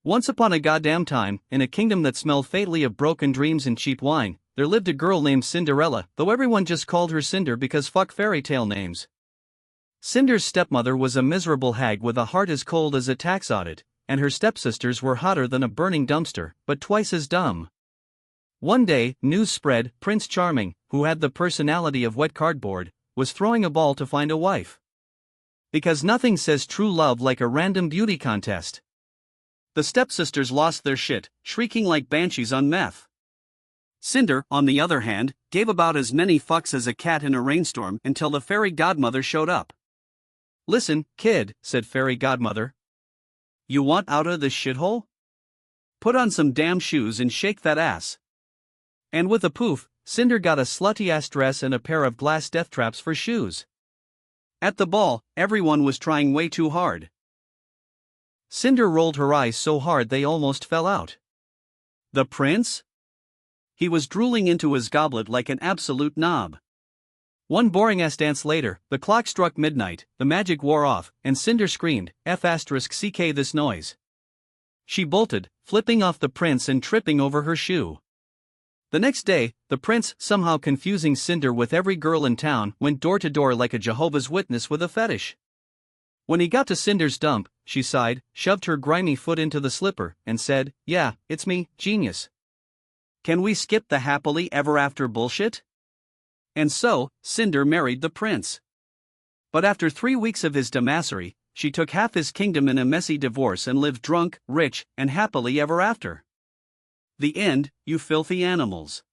Once upon a goddamn time, in a kingdom that smelled fatally of broken dreams and cheap wine, there lived a girl named Cinderella, though everyone just called her Cinder because fuck fairy tale names. Cinder's stepmother was a miserable hag with a heart as cold as a tax audit, and her stepsisters were hotter than a burning dumpster, but twice as dumb. One day, news spread, Prince Charming, who had the personality of wet cardboard, was throwing a ball to find a wife. Because nothing says true love like a random beauty contest. The stepsisters lost their shit, shrieking like banshees on meth. Cinder, on the other hand, gave about as many fucks as a cat in a rainstorm until the fairy godmother showed up. "Listen, kid," said fairy godmother. "You want out of this shithole? Put on some damn shoes and shake that ass." And with a poof, Cinder got a slutty-ass dress and a pair of glass death traps for shoes. At the ball, everyone was trying way too hard. Cinder rolled her eyes so hard they almost fell out. The prince? He was drooling into his goblet like an absolute knob. One boring-ass dance later, the clock struck midnight, the magic wore off, and Cinder screamed, F***ck this noise. She bolted, flipping off the prince and tripping over her shoe. The next day, the prince, somehow confusing Cinder with every girl in town, went door to door like a Jehovah's Witness with a fetish. When he got to Cinder's dump, she sighed, shoved her grimy foot into the slipper, and said, "Yeah, it's me, genius. Can we skip the happily ever after bullshit?" And so, Cinder married the prince. But after 3 weeks of his damassery, she took half his kingdom in a messy divorce and lived drunk, rich, and happily ever after. The end, you filthy animals.